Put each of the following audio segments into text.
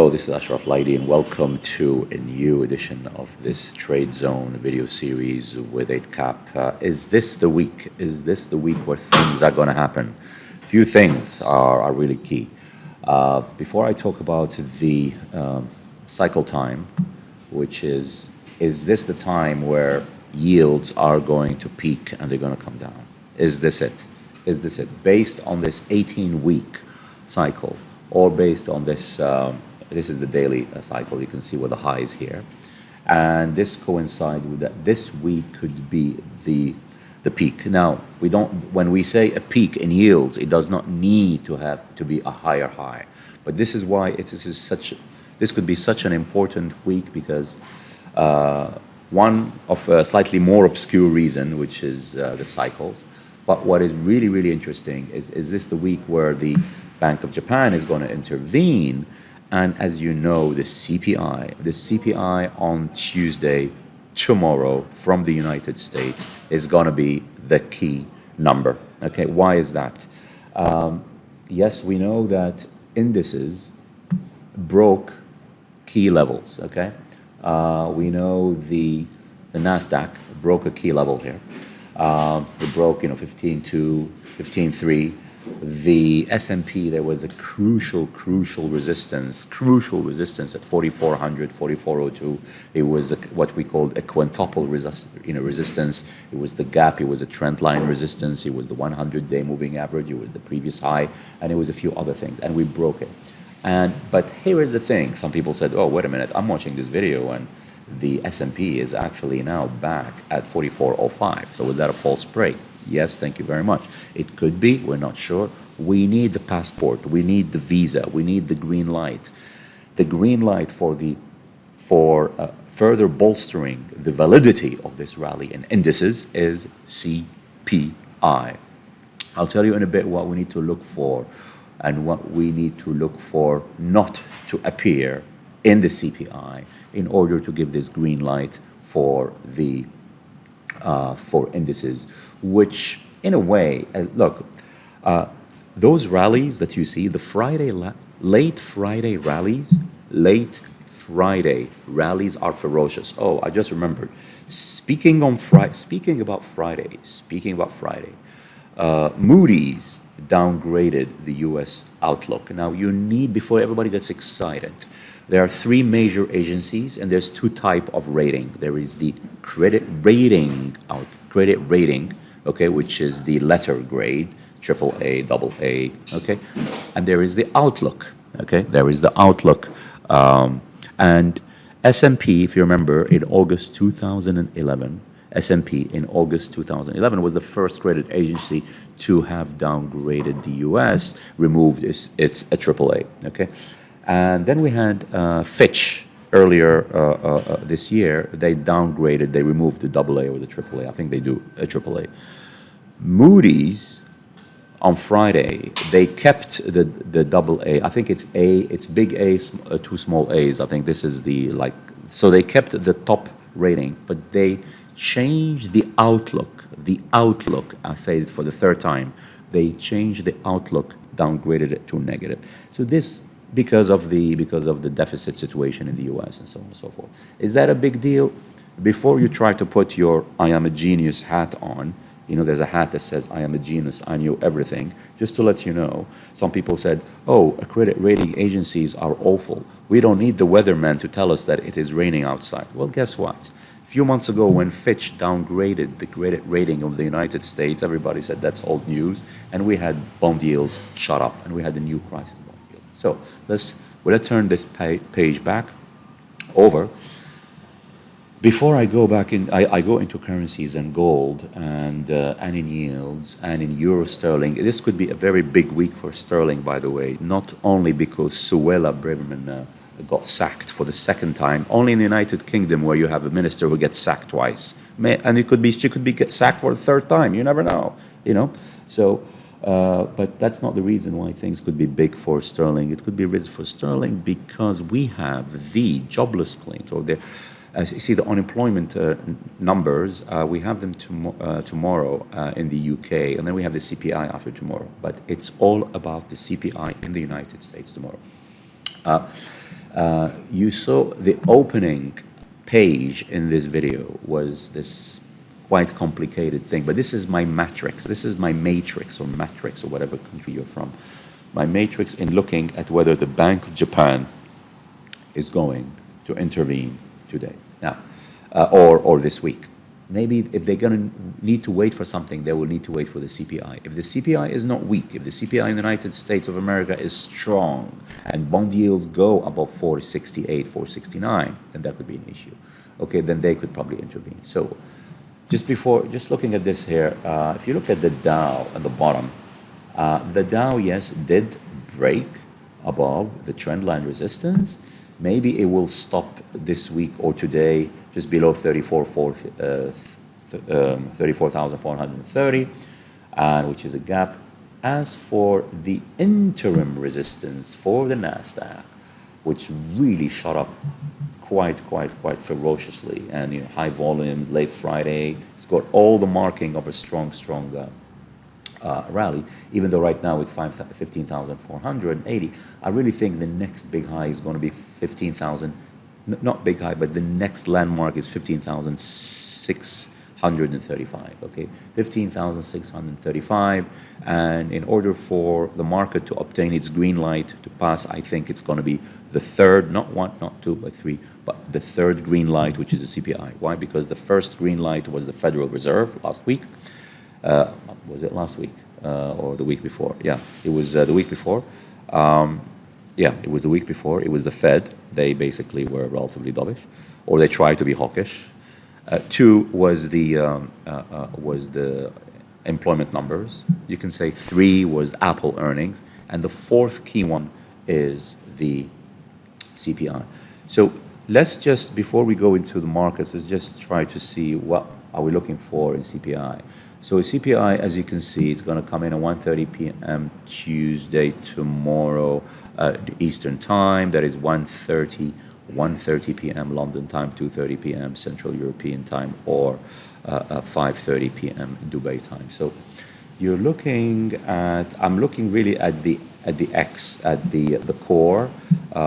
Hello, this is Ashraf Laidi and welcome to a new edition of this Trade Zone video series with Eightcap. Is this the week? Is this the week where things are going to happen? Few things are really key. Before I talk about the cycle time, which is this the time where yields are going to peak and they're going to come down? Is this it? Is this it? Based on this 18-week cycle, or based on this, this is the daily cycle, you can see where the high is here. And this coincides with that. This week could be the peak. Now, when we say a peak in yields, it does not need to be a higher high. But this is why this could be such an important week, because one of a slightly more obscure reason, which is the cycles. But what is really, really interesting is this the week where the Bank of Japan is going to intervene. And as you know, the CPI on Tuesday, tomorrow, from the United States is going to be the key number. Okay, why is that? Yes, we know that indices broke key levels. Okay, we know the Nasdaq broke a key level here. It broke, 15.2, 15.3. The S&P, there was a crucial resistance at 4,400, 4,402. It was what we called a quintuple resistance. It was the gap, it was a trend line resistance, it was the 100-day moving average, it was the previous high, and it was a few other things, and we broke it. But here is the thing, some people said, oh, wait a minute, I'm watching this video, and the S&P is actually now back at 4405. So was that a false break? Yes, thank you very much. It could be, we're not sure. We need the passport, we need the visa, we need the green light. The green light for further bolstering the validity of this rally in indices is CPI. I'll tell you in a bit what we need to look for and what we need to look for not to appear in the CPI in order to give this green light for the for indices, which in a way, look, those rallies that you see, the late Friday rallies are ferocious. Oh, I just remembered. Speaking about Friday, Moody's downgraded the U.S. outlook. Now, before everybody gets excited, there are three major agencies, and there's two types of rating. There is the credit rating, okay, which is the letter grade, AAA, AA, okay, and there is the outlook, okay. There is the outlook, and S&P, if you remember, in August 2011, S&P in August 2011 was the first credit agency to have downgraded the U.S., removed its AAA, okay. And then we had Fitch earlier this year. They downgraded, they removed the AA or the AAA. I think they do a AAA. Moody's on Friday, they kept the AA. I think it's big A, two small A's. I think this is so they kept the top rating, but they changed the outlook. The outlook, I say it for the third time, they changed the outlook, downgraded it to negative. So this, because of the deficit situation in the U.S. and so on and so forth. Is that a big deal? Before you try to put your I am a genius hat on, there's a hat that says I am a genius, I knew everything. Just to let you know, some people said, oh, credit rating agencies are awful. We don't need the weatherman to tell us that it is raining outside. Well, guess what? A few months ago, when Fitch downgraded the credit rating of the United States, everybody said that's old news, and we had bond yields shut up, and we had the new crisis. So let's turn this page back over. Before I go back in, I go into currencies and gold and in yields and in euro sterling. This could be a very big week for sterling, by the way, not only because Suella Braverman got sacked for the second time, only in the United Kingdom where you have a minister who gets sacked twice. And she could be sacked for the third time, you never know, So. But that's not the reason why things could be big for sterling. It could be rich for sterling because we have the jobless claims, or as you see, the unemployment numbers. We have them tomorrow in the UK, and then we have the CPI after tomorrow. But it's all about the CPI in the United States tomorrow. You saw the opening page in this video was this quite complicated thing, but this is my matrix. This is my matrix or matrix or whatever country you're from. My matrix in looking at whether the Bank of Japan is going to intervene today now, or this week. Maybe if they're going to need to wait for something, they will need to wait for the CPI. If the CPI is not weak, if the CPI in the United States of America is strong, and bond yields go above 468, 469, then that could be an issue. Okay, then they could probably intervene. So just looking at this here, if you look at the Dow at the bottom, the Dow, yes, did break above the trend line resistance. Maybe it will stop this week or today just below 34,430, which is a gap. As for the interim resistance for the Nasdaq, which really shot up quite ferociously, and high volume late Friday, it's got all the marking of a strong rally, even though right now it's 15,480. I really think the next big high is going to be 15,000, not big high, but the next landmark is 15,635, okay? 15,635, and in order for the market to obtain its green light to pass, I think it's going to be the third, not one, not two, but three, but the third green light, which is the CPI. Why? Because the first green light was the Federal Reserve last week. Was it last week or the week before? Yeah, it was the week before. Yeah, it was the week before. It was the Fed. They basically were relatively dovish, or they tried to be hawkish. Two was the employment numbers. You can say three was Apple earnings, and the fourth key one is the CPI. So let's just, before we go into the markets, let's just try to see what are we looking for in CPI. So CPI, as you can see, is going to come in at 1:30 p.m. Tuesday tomorrow Eastern Time. That is 1:30 p.m. London time, 2:30 p.m. Central European Time, or 5:30 p.m. Dubai time. So you're looking at, I'm looking really at the core.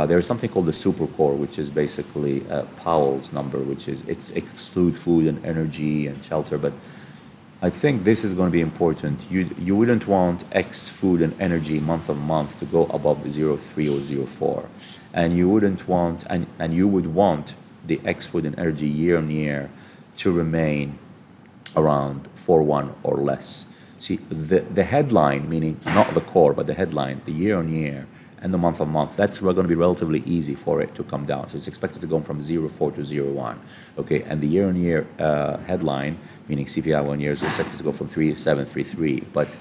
There is something called the super core, which is basically Powell's number, which is it's exclude food and energy and shelter, but I think this is going to be important. You wouldn't want X food and energy month on month to go above 0.3 or 0.4, and you wouldn't want, and you would want the X food and energy year on year to remain around 4.1 or less. See, the headline, meaning not the core, but the headline, the year on year and the month on month, that's going to be relatively easy for it to come down. So it's expected to go from 0.4 to 0.1. Okay, and the year on year headline, meaning CPI 1 year, is expected to go from 3.733. But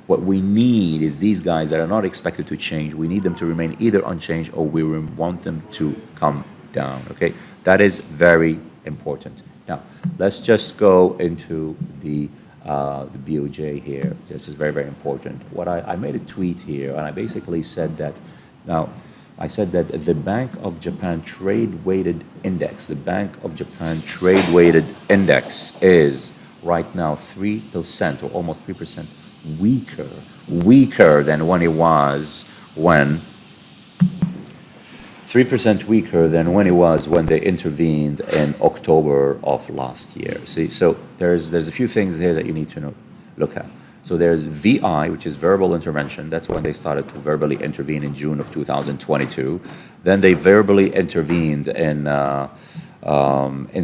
what we need is these guys that are not expected to change. We need them to remain either unchanged, or we want them to come down. Okay, that is very important. Now let's just go into the BOJ here. This is very important. What I made a tweet here, and I basically said that, now I said that the Bank of Japan trade weighted index, the Bank of Japan trade weighted index is right now 3% or almost 3% weaker than when it was when 3% weaker than when it was when they intervened in October of last year. See, so there's a few things here that you need to look at. So there's VI, which is verbal intervention. That's when they started to verbally intervene in June of 2022. Then they verbally intervened in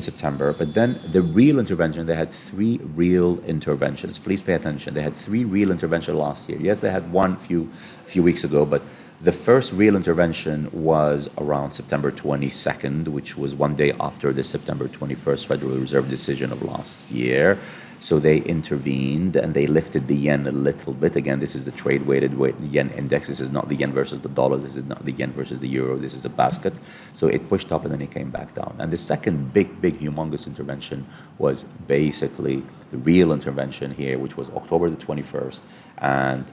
September. But then the real intervention, they had 3 real interventions. Please pay attention. They had 3 real interventions last year. Yes, they had one few weeks ago, but the first real intervention was around September 22nd, which was one day after the September 21st Federal Reserve decision of last year. So they intervened and they lifted the yen a little bit. Again, this is the trade-weighted yen index. This is not the yen versus the dollars. This is not the yen versus the euro. This is a basket. So it pushed up and then it came back down. And the second big, humongous intervention was basically the real intervention here, which was October the 21st. And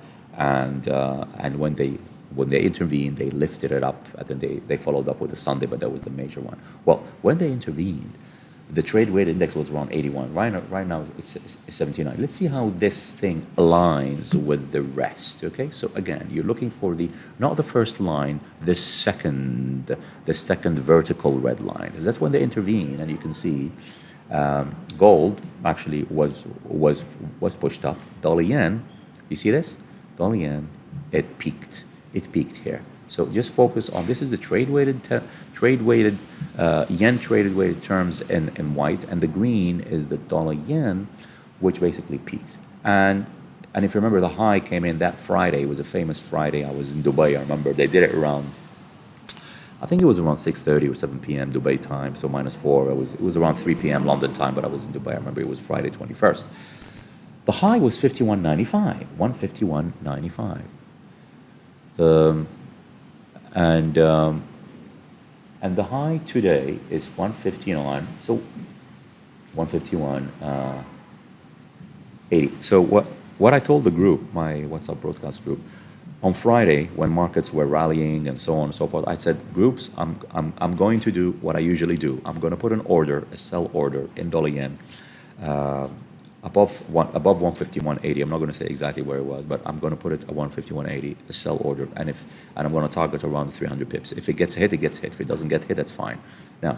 when they intervened, they lifted it up, and then they followed up with a Sunday, but that was the major one. Well, when they intervened, The trade weight index was around 81. Right now it's 79. Let's see how this thing aligns with the rest. Okay, so again, you're looking for the not the first line, the second vertical red line. That's when they intervene, and you can see gold actually was pushed up. Dollar yen, you see this? Dollar yen, it peaked. It peaked here. So just focus on this is the trade weighted yen traded weighted terms in white, and the green is the dollar yen, which basically peaked. And if you remember, the high came in that Friday. It was a famous Friday. I was in Dubai. I remember they did it around, I think it was around 6:30 or 7 p.m. Dubai time, so -4. It was around 3 p.m. London time, but I was in Dubai. I remember it was Friday 21st. The high was 51.95, 151.95. And the high today is 159, so 151.80. So what I told the group, my WhatsApp broadcast group, on Friday when markets were rallying and so on and so forth, I said, groups, I'm going to do what I usually do. I'm going to put an order, a sell order in dollar yen, above 151.80. I'm not going to say exactly where it was, but I'm going to put it at 151.80, a sell order, and I'm going to target around 300 pips. If it gets hit, it gets hit. If it doesn't get hit, that's fine. Now,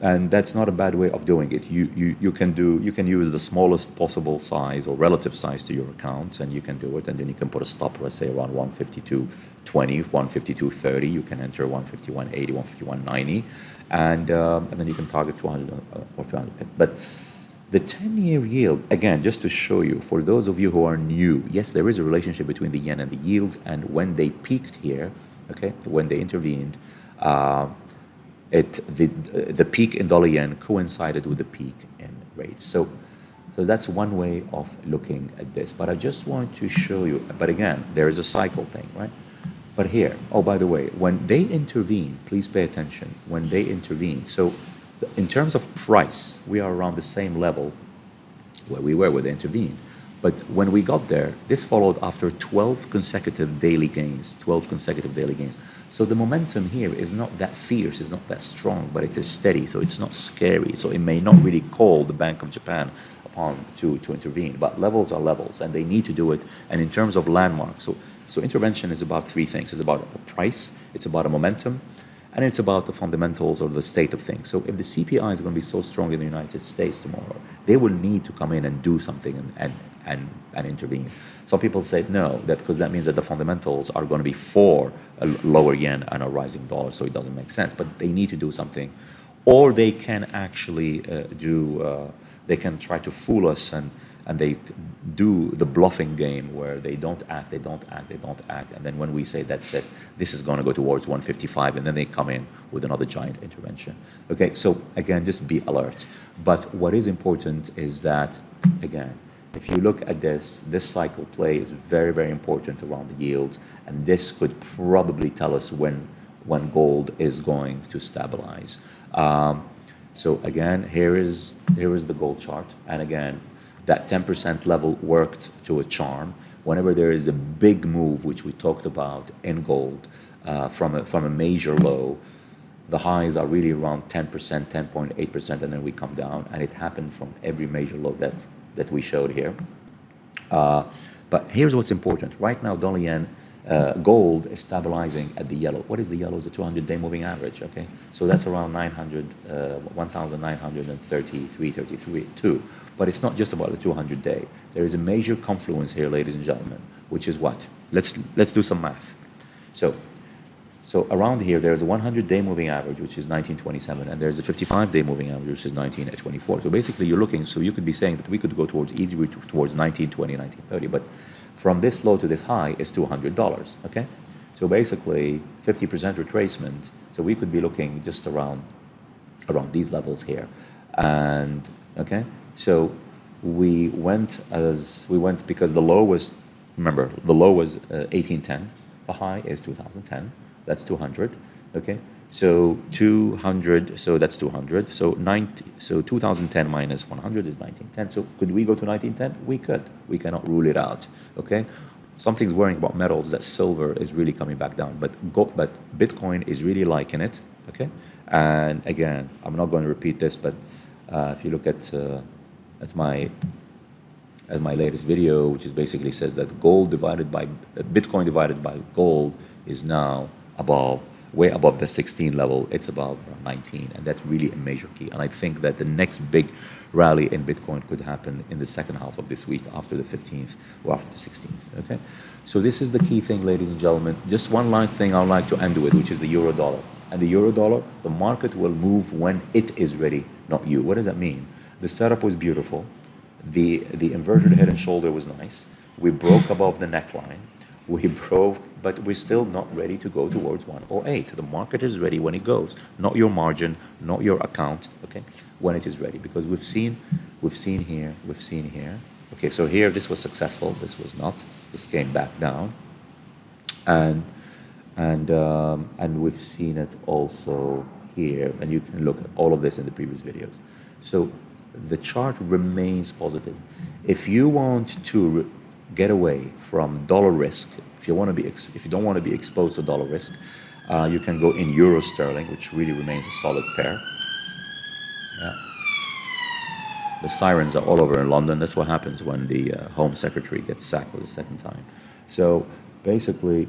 and that's not a bad way of doing it. You can use the smallest possible size or relative size to your account, and you can do it, and then you can put a stop, let's say around 152.20, 152.30. You can enter 151.80, 151.90, and then you can target 200 or 300 pips. But the 10-year yield, again, just to show you, for those of you who are new, yes, there is a relationship between the yen and the yield, and when they peaked here, okay, when they intervened, the peak in dollar yen coincided with the peak in rates. So that's one way of looking at this. But I just want to show you, but again, there is a cycle thing, right? But here, oh, by the way, when they intervene, please pay attention, when they intervene, so in terms of price, we are around the same level where we were when they intervened. But when we got there, this followed after 12 consecutive daily gains, 12 consecutive daily gains. So the momentum here is not that fierce, it's not that strong, but it is steady, so it's not scary. So it may not really call the Bank of Japan upon to intervene, but levels are levels, and they need to do it. And in terms of landmarks, so intervention is about three things. It's about a price, it's about a momentum, and it's about the fundamentals or the state of things. So if the CPI is going to be so strong in the United States tomorrow, they will need to come in and do something and intervene. Some people say no, because that means that the fundamentals are going to be for a lower yen and a rising dollar, so it doesn't make sense. But they need to do something, or they can actually they can try to fool us and they do the bluffing game where they don't act, and then when we say that's it, this is going to go towards 155, and then they come in with another giant intervention. Okay, so again, just be alert. But what is important is that, again, if you look at this cycle play is very, very important around the yields, and this could probably tell us when gold is going to stabilize. So again, here is the gold chart, and again, that 10% level worked to a charm. Whenever there is a big move, which we talked about in gold, from a major low, the highs are really around 10%, 10.8%, and then we come down, and it happened from every major low that we showed here. But here's what's important. Right now, dollar yen, gold is stabilizing at the yellow. What is the yellow? It's the 200-day moving average, okay? So that's around 1,933, 32. But it's not just about the 200-day. There is a major confluence here, ladies and gentlemen, which is what? Let's do some math. So around here, there's a 100-day moving average, which is 1927, and there's a 55-day moving average, which is 1924. So basically, you're looking, so you could be saying that we could go towards 1920, 1930, but from this low to this high is $200, okay? So basically, 50% retracement, so we could be looking just around these levels here. And, okay, so we went because the low was, remember, the low was 1810, the high is 2010. That's 200, okay? So 200, so that's 200. So 2010 minus 100 is 1910. So could we go to 1910? We could. We cannot rule it out, okay? Something's worrying about metals, that silver is really coming back down, but Bitcoin is really liking it, okay? And again, I'm not going to repeat this, but If you look at my latest video, which is basically says that Bitcoin divided by gold is now way above the 16 level. It's above 19, and that's really a major key. And I think that the next big rally in Bitcoin could happen in the second half of this week, after the 15th or after the 16th. Okay, so this is the key thing, ladies and gentlemen. Just one last thing I'd like to end with, which is the euro dollar. And the euro dollar, the market will move when it is ready, not you. What does that mean? The setup was beautiful. The inverted head and shoulder was nice. We broke above the neckline. We broke, but we're still not ready to go towards 108. The market is ready when it goes, not your margin, not your account, okay? When it is ready, because we've seen here. Okay, so here this was successful, this was not. This came back down, and we've seen it also here, and you can look at all of this in the previous videos. So the chart remains positive. If you want to get away from dollar risk, if you don't want to be exposed to dollar risk, you can go in euro sterling, which really remains a solid pair. Yeah. The sirens are all over in London. That's what happens when the Home Secretary gets sacked for the second time. So basically,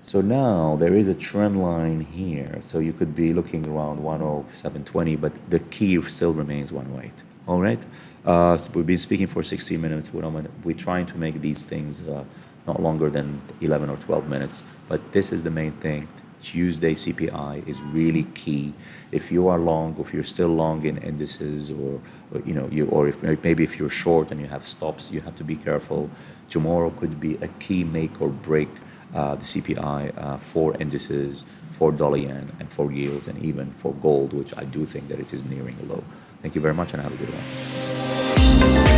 so now there is a trend line here. So you could be looking around 107.20, but the key still remains 108. All right. So we've been speaking for 60 minutes. We're trying to make these things not longer than 11 or 12 minutes. But this is the main thing. Tuesday CPI is really key. If you are long, if you're still long in indices, or if you're short and you have stops, you have to be careful. Tomorrow could be a key make or break. The CPI for indices, for dollar yen, and for yields, and even for gold, which I do think that it is nearing a low. Thank you very much, and have a good one.